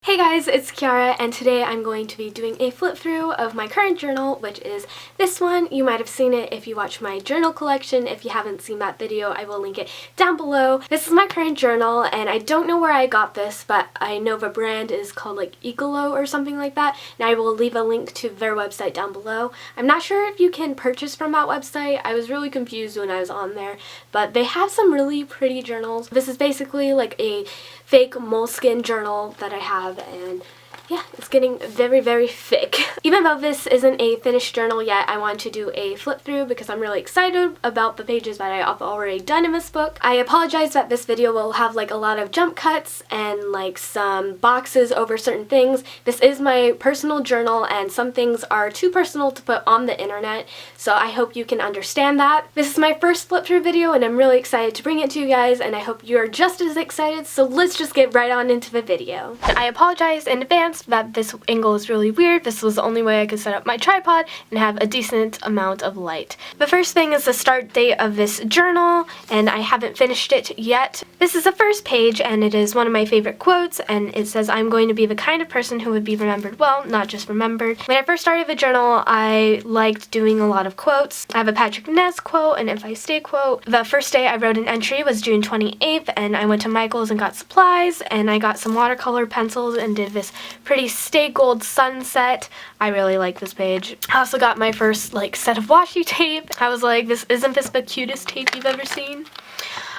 Hey guys, it's Kiara, and today I'm going to be doing a flip through of my current journal, which is this one. You might have seen it if you watch my journal collection. If you haven't seen that video, I will link it down below. This is my current journal, and I don't know where I got this, but I know the brand is called like Ecolo or something like that, and I will leave a link to their website down below. I'm not sure if you can purchase from that website. I was really confused when I was on there, but they have some really pretty journals. This is basically like a fake moleskin journal that I have, and yeah, it's getting very, very thick. Even though this isn't a finished journal yet, I want to do a flip through because I'm really excited about the pages that I've already done in this book. I apologize that this video will have like a lot of jump cuts and like some boxes over certain things. This is my personal journal and some things are too personal to put on the internet, so I hope you can understand that. This is my first flip through video and I'm really excited to bring it to you guys, and I hope you're just as excited, so let's just get right on into the video. I apologize in advance that this angle is really weird. This was the only way I could set up my tripod and have a decent amount of light. The first thing is the start date of this journal, and I haven't finished it yet. This is the first page, and it is one of my favorite quotes, and it says, "I'm going to be the kind of person who would be remembered well, not just remembered." When I first started the journal, I liked doing a lot of quotes. I have a Patrick Ness quote, an If I Stay quote. The first day I wrote an entry was June 28th, and I went to Michael's and got supplies, and I got some watercolor pencils and did this pretty stay gold sunset. I really like this page. I also got my first like set of washi tape. I was like, isn't this the cutest tape you've ever seen?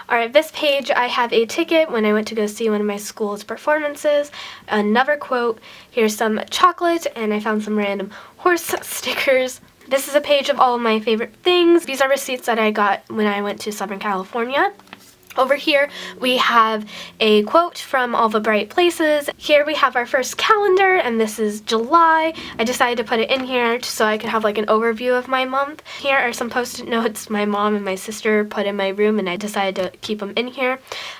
Alright, this page I have a ticket when I went to go see one of my school's performances. Another quote. Here's some chocolate, and I found some random horse stickers. This is a page of all of my favorite things. These are receipts that I got when I went to Southern California. Over here we have a quote from All the Bright Places. Here we have our first calendar, and this is July. I decided to put it in here so I could have like an overview of my month. Here are some post-it notes my mom and my sister put in my room, and I decided to keep them in here.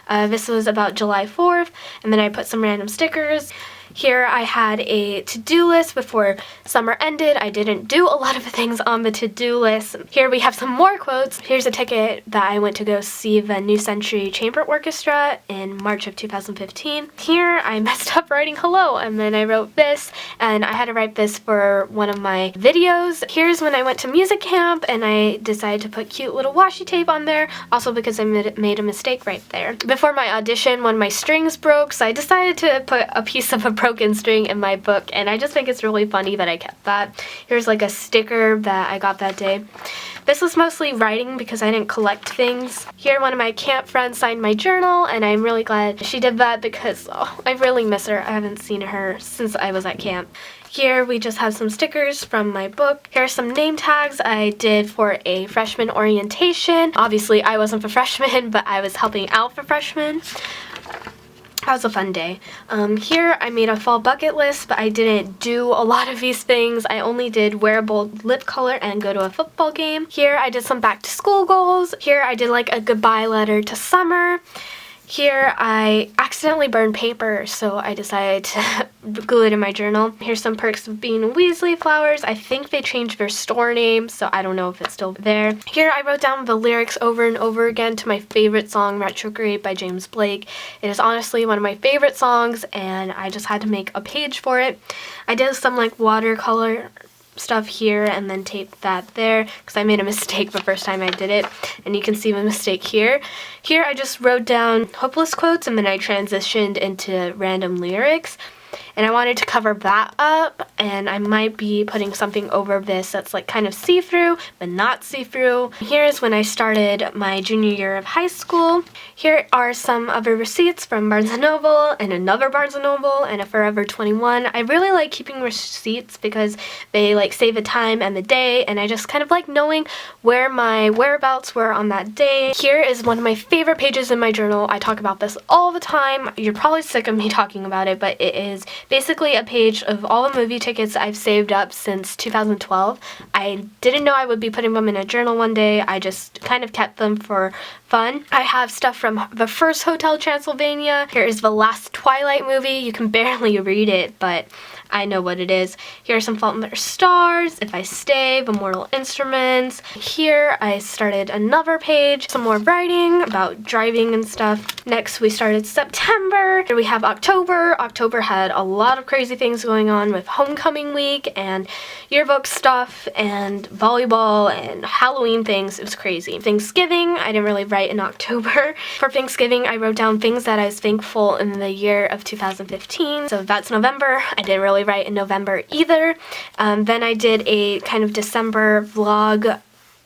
This was about July 4th, and then I put some random stickers. Here I had a to-do list before summer ended. I didn't do a lot of things on the to-do list. Here we have some more quotes. Here's a ticket that I went to go see the New Century Chamber Orchestra in March of 2015. Here I messed up writing hello, and then I wrote this, and I had to write this for one of my videos. Here's when I went to music camp, and I decided to put cute little washi tape on there, also because I made a mistake right there. Before my audition, one of my strings broke, so I decided to put a piece of a broken string in my book, and I just think it's really funny that I kept that. Here's like a sticker that I got that day. This was mostly writing because I didn't collect things. Here one of my camp friends signed my journal, and I'm really glad she did that because I really miss her. I haven't seen her since I was at camp. Here we just have some stickers from my book. Here are some name tags I did for a freshman orientation. Obviously I wasn't a freshman, but I was helping out for freshmen. That was a fun day. Here I made a fall bucket list, but I didn't do a lot of these things. I only did wear a bold lip color and go to a football game. Here I did some back to school goals. Here I did like a goodbye letter to summer. Here I accidentally burned paper, so I decided to glue it in my journal. Here's some perks of being Weasley flowers. I think they changed their store name, so I don't know if it's still there. Here I wrote down the lyrics over and over again to my favorite song, Retrograde by James Blake. It is honestly one of my favorite songs, and I just had to make a page for it. I did some like watercolor stuff here and then taped that there because I made a mistake the first time I did it, and you can see the mistake here. Here I just wrote down hopeless quotes, and then I transitioned into random lyrics, and I wanted to cover that up, and I might be putting something over this that's like kind of see-through but not see-through. Here's when I started my junior year of high school. Here are some other receipts from Barnes & Noble and another Barnes & Noble and a Forever 21. I really like keeping receipts because they like save the time and the day, and I just kind of like knowing where my whereabouts were on that day. Here is one of my favorite pages in my journal. I talk about this all the time. You're probably sick of me talking about it, but it is basically a page of all the movie tickets I've saved up since 2012. I didn't know I would be putting them in a journal one day. I just kind of kept them for fun. I have stuff from the first Hotel Transylvania. Here is the last Twilight movie. You can barely read it, but I know what it is. Here are some Fault in Our Stars, If I Stay, The Mortal Instruments. Here I started another page, some more writing about driving and stuff. Next we started September. Here we have October. October had a lot of crazy things going on with homecoming week and yearbook stuff and volleyball and Halloween things. It was crazy. Thanksgiving, I didn't really write in October. For Thanksgiving, I wrote down things that I was thankful in the year of 2015. So that's November. I didn't really write in November either. Then I did a kind of December vlog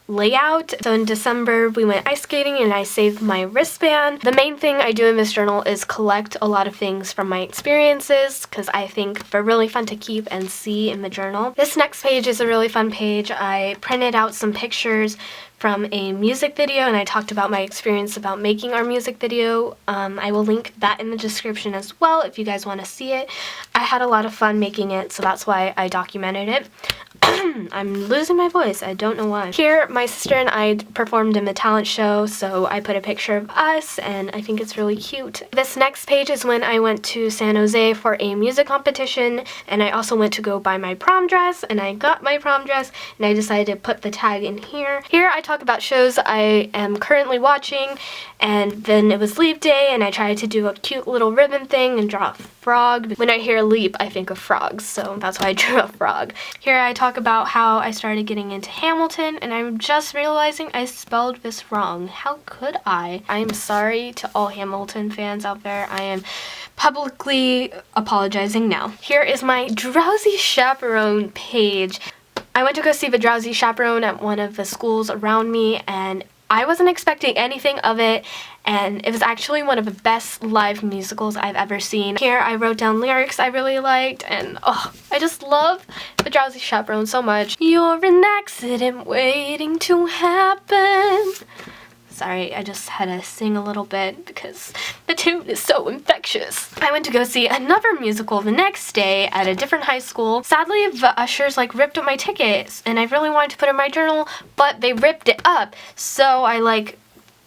layout. So in December we went ice skating and I saved my wristband. The main thing I do in this journal is collect a lot of things from my experiences because I think they're really fun to keep and see in the journal. This next page is a really fun page. I printed out some pictures from a music video and I talked about my experience about making our music video. I will link that in the description as well if you guys want to see it. I had a lot of fun making it, so that's why I documented it. I'm losing my voice, I don't know why. Here, my sister and I performed in the talent show, so I put a picture of us, and I think it's really cute. This next page is when I went to San Jose for a music competition, and I also went to go buy my prom dress, and I got my prom dress, and I decided to put the tag in here. Here, I talk about shows I am currently watching, and then it was leap day, and I tried to do a cute little ribbon thing and draw a frog. When I hear leap, I think of frogs, so that's why I drew a frog. Here, I talk about how I started getting into Hamilton, and I'm just realizing I spelled this wrong. How could I? I am sorry to all Hamilton fans out there. I am publicly apologizing now. Here is my Drowsy Chaperone page. I went to go see the Drowsy Chaperone at one of the schools around me, and I wasn't expecting anything of it, and it was actually one of the best live musicals I've ever seen. Here I wrote down lyrics I really liked, and oh, I just love the Drowsy Chaperone so much. You're an accident waiting to happen. Sorry, I just had to sing a little bit because the tune is so infectious. I went to go see another musical the next day at a different high school. Sadly, the ushers ripped up my tickets, and I really wanted to put it in my journal, but they ripped it up. So I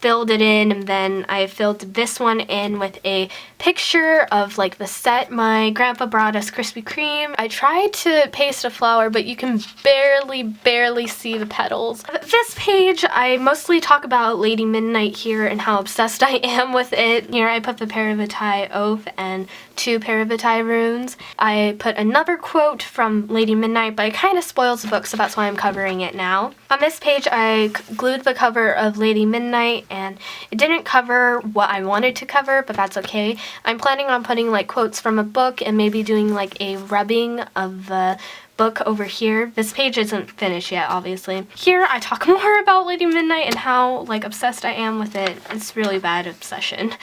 filled it in, and then I filled this one in with a picture of the set my grandpa brought us Krispy Kreme. I tried to paste a flower, but you can barely see the petals. This page, I mostly talk about Lady Midnight here and how obsessed I am with it. Here I put the Parabatai Oath and 2 Parabatai runes. I put another quote from Lady Midnight, but it kind of spoils the book, so that's why I'm covering it now. On this page, I glued the cover of Lady Midnight, and it didn't cover what I wanted to cover, but that's okay. I'm planning on putting quotes from a book and maybe doing a rubbing of the book over here. This page isn't finished yet, obviously. Here I talk more about Lady Midnight and how obsessed I am with it. It's really bad obsession.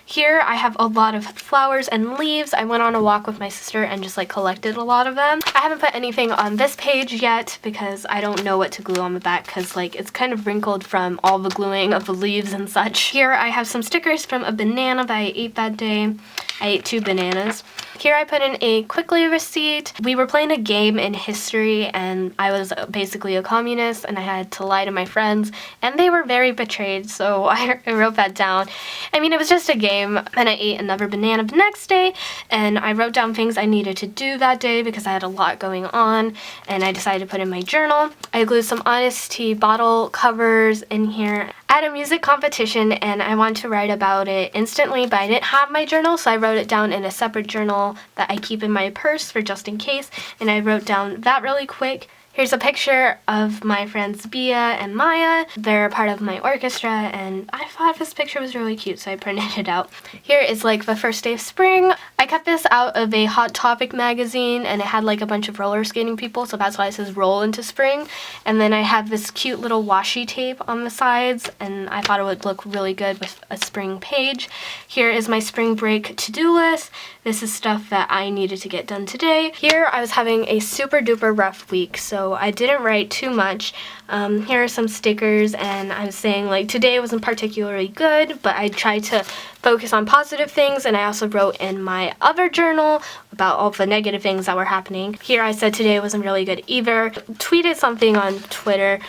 Here I have a lot of flowers and leaves. I went on a walk with my sister and just collected a lot of them. I haven't put anything on this page yet because I don't know what to glue on the back because it's kind of wrinkled from all the gluing of the leaves and such. Here I have some stickers from a banana that I ate that day. I ate 2 bananas. Here I put in a quickly receipt. We were playing a game in history and I was basically a communist and I had to lie to my friends and they were very betrayed, so I wrote that down. I mean, it was just a game. And I ate another banana the next day and I wrote down things I needed to do that day because I had a lot going on and I decided to put in my journal. I glued some Honest Tea bottle covers in here. I had a music competition and I wanted to write about it instantly, but I didn't have my journal, so I wrote it down in a separate journal that I keep in my purse for just in case, and I wrote down that really quick. Here's a picture of my friends Bia and Maya. They're part of my orchestra, and I thought this picture was really cute, so I printed it out. Here is the first day of spring. I cut this out of a Hot Topic magazine, and it had a bunch of roller skating people, so that's why it says roll into spring. And then I have this cute little washi tape on the sides, and I thought it would look really good with a spring page. Here is my spring break to-do list. This is stuff that I needed to get done today. Here I was having a super duper rough week, so I didn't write too much. Here are some stickers, and I was saying today wasn't particularly good, but I tried to focus on positive things, and I also wrote in my other journal about all the negative things that were happening. Here I said today wasn't really good either. Tweeted something on Twitter.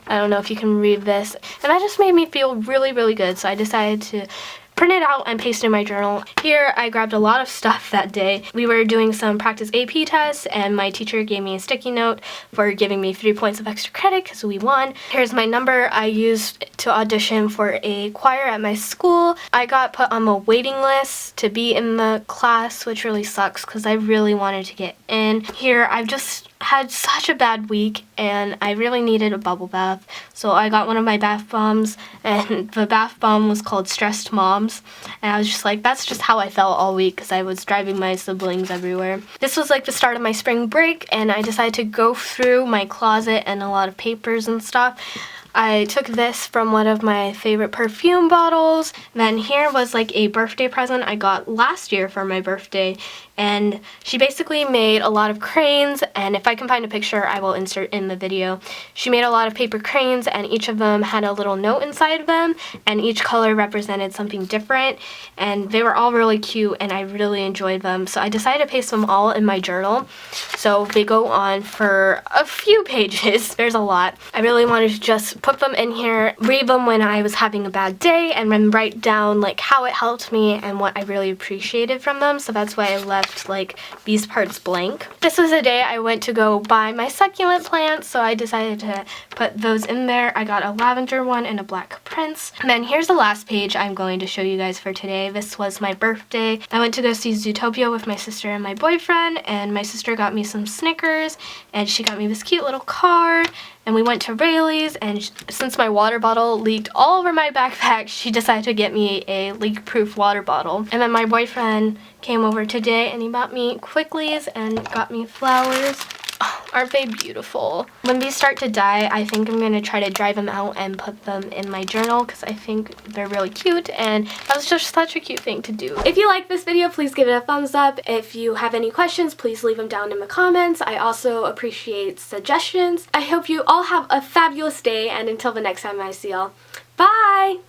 I don't know if you can read this, and that just made me feel really good, so I decided to printed out and pasted in my journal. Here I grabbed a lot of stuff that day. We were doing some practice AP tests and my teacher gave me a sticky note for giving me 3 points of extra credit because we won. Here's my number I used to audition for a choir at my school. I got put on a waiting list to be in the class, which really sucks because I really wanted to get in. Here I've just had such a bad week and I really needed a bubble bath, so I got one of my bath bombs, and the bath bomb was called Stressed Moms, and I was just like, that's just how I felt all week because I was driving my siblings everywhere. This was like the start of my spring break and I decided to go through my closet and a lot of papers and stuff. I took this from one of my favorite perfume bottles. Then here was like a birthday present I got last year for my birthday, and she basically made a lot of cranes, and if I can find a picture I will insert in the video. She made a lot of paper cranes and each of them had a little note inside of them, and each color represented something different, and they were all really cute and I really enjoyed them, so I decided to paste them all in my journal. So they go on for a few pages. There's a lot. I really wanted to just put them in here, read them when I was having a bad day, and then write down like how it helped me and what I really appreciated from them, so that's why I left like these parts blank. This was a day I went to go buy my succulent plants, so I decided to put those in there. I got a lavender one and a black prince. And then here's the last page I'm going to show you guys for today. This was my birthday. I went to go see Zootopia with my sister and my boyfriend, and my sister got me some Snickers and she got me this cute little card. And we went to Rayleigh's, and since my water bottle leaked all over my backpack, she decided to get me a leak-proof water bottle. And then my boyfriend came over today and he bought me Quicklys and got me flowers. Oh, aren't they beautiful? When these start to die, I think I'm going to try to dry them out and put them in my journal because I think they're really cute, and that was just such a cute thing to do. If you like this video, please give it a thumbs up. If you have any questions, please leave them down in the comments. I also appreciate suggestions. I hope you all have a fabulous day, and until the next time I see y'all, bye!